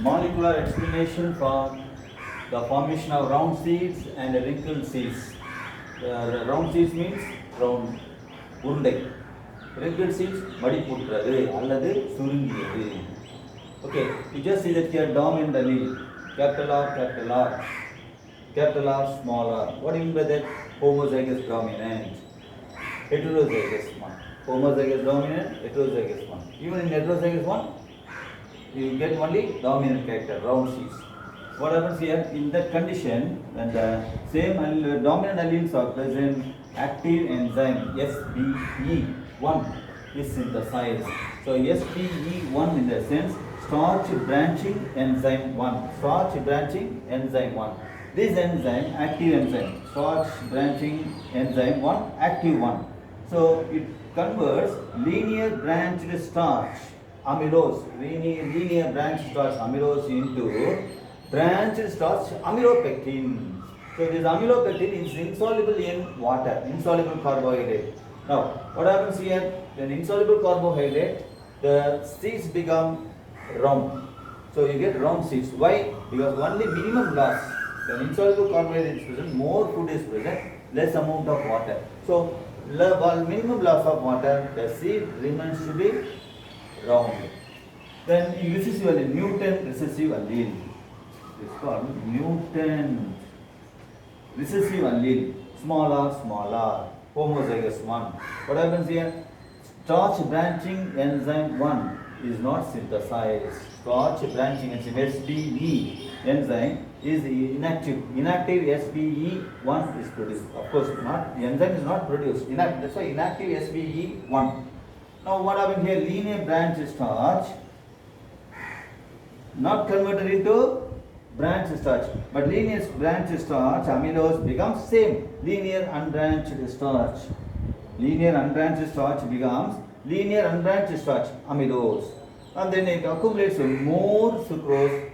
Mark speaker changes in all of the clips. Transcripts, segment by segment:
Speaker 1: molecular explanation for the formation of round seeds and wrinkled seeds. Round seeds means round உருண்டை. Wrinkled seeds மடிப்புற்றது அல்லது சுருங்கியது. Okay, you just see that here dominant allele, capital R, capital R, small r. What do you mean by that? Homozygous dominant. Heterozygous one. Homozygous dominant, heterozygous one. Even in heterozygous one, you get only dominant character, round seeds. What happens here? In that condition, when the same dominant alleles are present, active enzyme SBE1 is synthesized. So SBE1 in the sense starch branching enzyme 1. Starch branching enzyme 1. This enzyme, active enzyme, starch branching enzyme 1, active 1. So it converts linear branched starch amylose, linear branched starch amylose into branched starch amylopectin. So this amylopectin is insoluble in water, insoluble carbohydrate. Now, what happens here? When insoluble carbohydrate, the seeds become round. So you get round seeds. Why? Because only minimum loss. When insoluble carbohydrate is present, more food is present, less amount of water. So minimum loss of water, the seed remains to be round. Then recessive allele, mutant recessive allele. It's called mutant recessive allele, small r, homozygous 1. What happens here? Starch branching enzyme 1 is not synthesized. Starch branching enzyme SBE enzyme is inactive. Inactive SBE1 is produced. Of course, not the enzyme is not produced. That's why inactive SBE1. Now what happened here? Linear branch starch not converted into branch starch, but linear branch starch amylose becomes same. Linear unbranched starch. Linear unbranched starch becomes linear unbranched starch amylose, and then it accumulates more sucrose.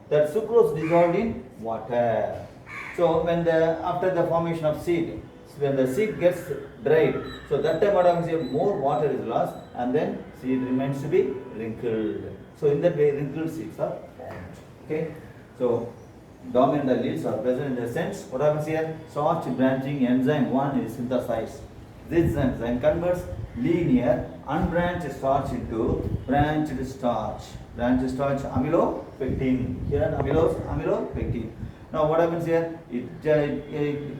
Speaker 1: That sucrose dissolved in water. So when after the formation of seed, when the seed gets dried, so that time what happens here, more water is lost and then seed remains to be wrinkled. So in that way wrinkled seeds are formed. Okay. So dominant alleles are present in the sense, what happens here? Starch branching enzyme 1 is synthesized. This enzyme converts linear unbranched starch into branched starch. Branched starch amylopectin. Here amylopectin. Now what happens here? It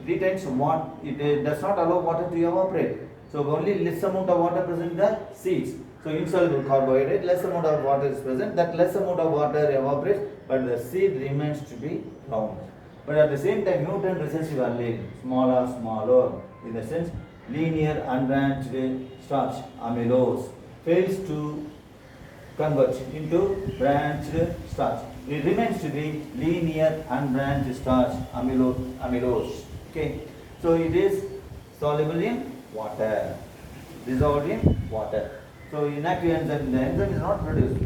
Speaker 1: retains what? It does not allow water to evaporate. So only less amount of water present in the seeds. So insoluble carbohydrate, less amount of water is present. That less amount of water evaporates, but the seed remains to be round. But at the same time, mutant recessive allele, smaller, in the sense linear unbranched starch amylose fails to convert into branched starch. It remains to be linear unbranched starch amylose. Okay, so it is soluble in water, dissolved in water. So inactive enzyme, the enzyme is not produced.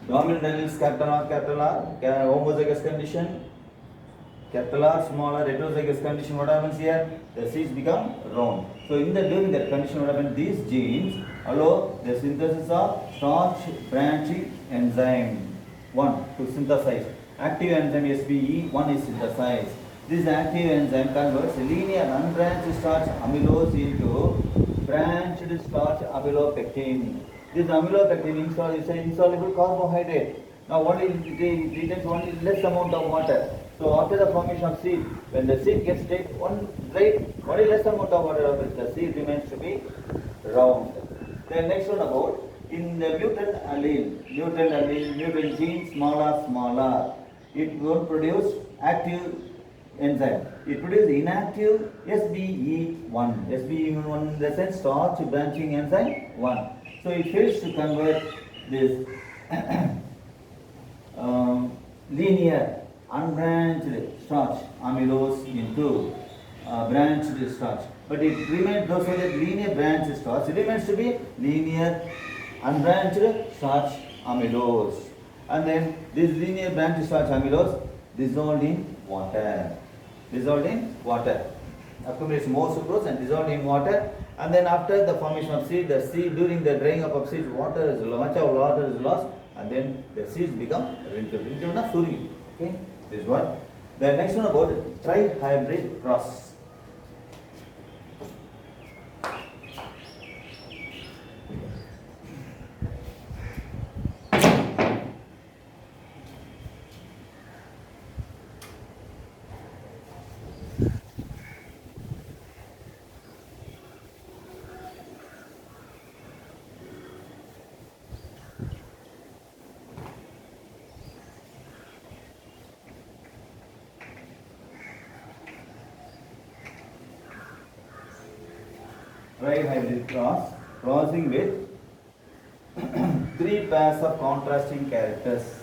Speaker 1: Dominant alleles capital R, homozygous condition, capital R, smaller, heterozygous condition. What happens here? The seeds become round. So during that condition, what happens? These genes allow the synthesis of starch branching enzyme 1 to synthesize. Active enzyme SBE1 is synthesized. This active enzyme converts linear unbranched starch amylose into branched starch amylopectin. This amylopectin is an insoluble carbohydrate. Now what it retains only less amount of water. So after the formation of seed, when the seed gets dried, only less amount of water, the seed remains to be round. Then next one about in the mutant allele, mutant gene smaller, it won't produce active enzyme. It produces inactive SBE1. SBE1 in the sense starch branching enzyme 1. So it fails to convert this linear unbranched starch amylose into branched starch. But it remains, those are the linear branched starch. It remains to be linear unbranched starch amylose. And then this linear branched starch amylose dissolved in water. Dissolved in water. Accumulates more sucrose and dissolved in water. And then after the formation of seed, the seed during the drying up of seeds, water is much of water is lost, and then the seeds become wrinkled. Wrinkled na suri. Okay, this is what. The next one about trihybrid cross. Trihybrid cross, crossing with three pairs of contrasting characters.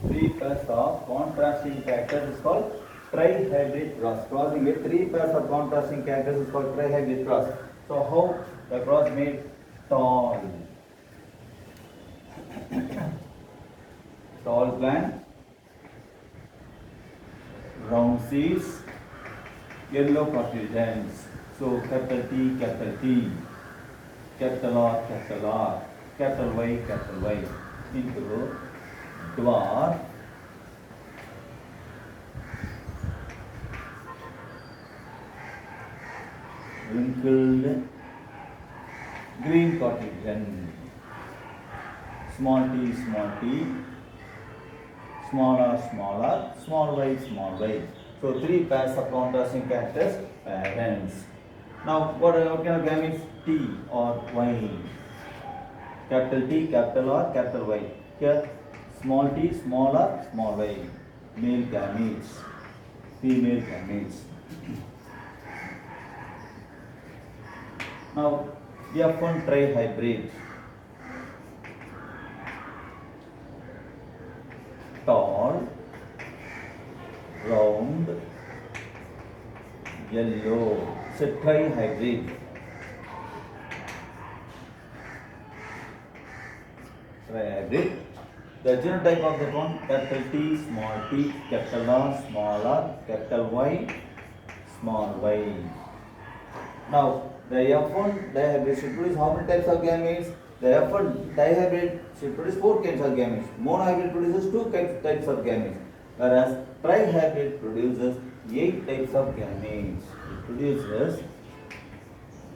Speaker 1: Three pairs of contrasting characters is called trihybrid cross. Crossing with three pairs of contrasting characters is called trihybrid cross. So how the cross made? Tall. Tall plant, round seeds, yellow cotyledons. So capital T, capital R, capital Y into dwarf, wrinkled, green cotyledon, small t, small r, small y. So three pairs of contrasting characters, parents. Now what kind of gametes? T or Y. Capital T, capital R, capital Y. Here small t, small r, small y. Male gametes, female gametes. Now F1 trihybrid. Tall, round, yellow. It's a trihybrid. Trihybrid. The genotype of that one, capital T, small t, capital R, capital Y, small y. Now, the F1 dihybrid should produce how many types of gametes? The F1 dihybrid should produce 4 kinds of gametes. Monohybrid produces 2 types of gametes, whereas trihybrid produces 8 types of gametes. It produces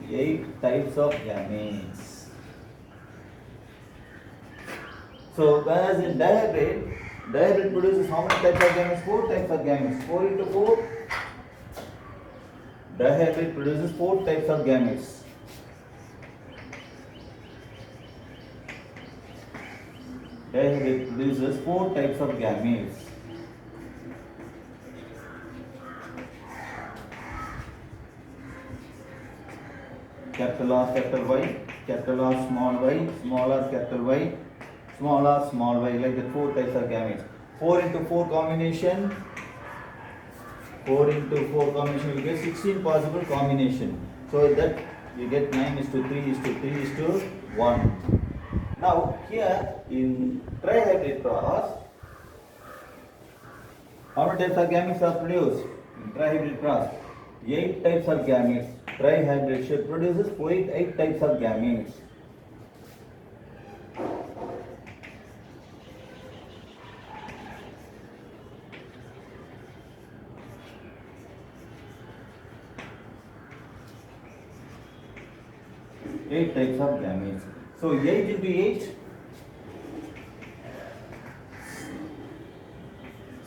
Speaker 1: 8 types of gametes. So, whereas in dihybrid produces how many types of gametes? 4 types of gametes. 4 into 4. Dihybrid produces 4 types of gametes. Dihybrid produces 4 types of gametes. Capital R, capital Y, capital R, small r, capital Y, small r, small y, like that 4 types of gametes. 4 into 4 combination. 4 into 4 combination, you get 16 possible combination. So that you get 9:3:3:1. Now here in trihybrid cross, how many types of gametes are produced? In trihybrid cross, 8 types of gametes. Trihybrid should produces 8 types of gametes. Eight types of gametes. So 8 into 8,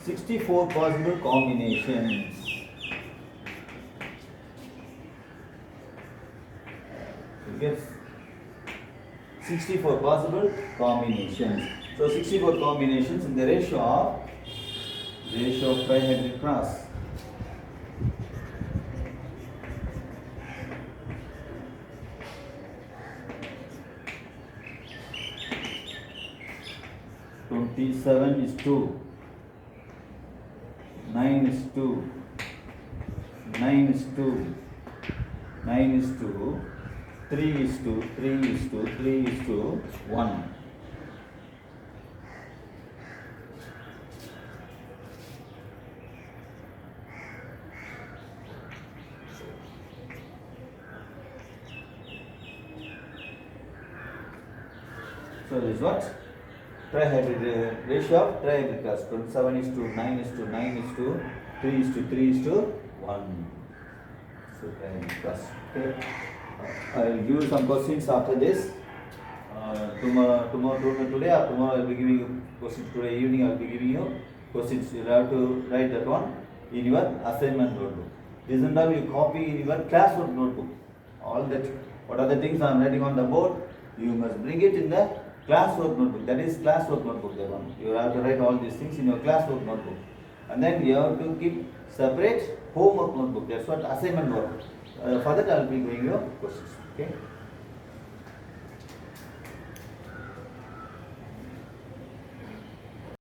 Speaker 1: 64 possible combinations. You get 64 possible combinations. So 64 combinations in the ratio of trihedral cross. Seven is 2, 9 is 2, 9 is 2, 9 is 2, 3 is 2, 3 is 2, 3 is 2, 1. So this is what? Trihedral ratio of trihedral cross. 27 is to 9 is to 9 is to 3 is to 3 is to 1. So trihedral cross. Okay. I will give you some questions after this. Today or tomorrow I will be giving you questions. Today evening I will be giving you questions. You have to write that one in your assignment notebook. This and that you copy in your classwork notebook. All that, what are the things I am writing on the board, you must bring it in the classwork notebook. That is classwork notebook. That one. You have to write all these things in your classwork notebook. And then you have to keep separate homework notebook. That's what assignment work. For that I will be giving you questions. Okay.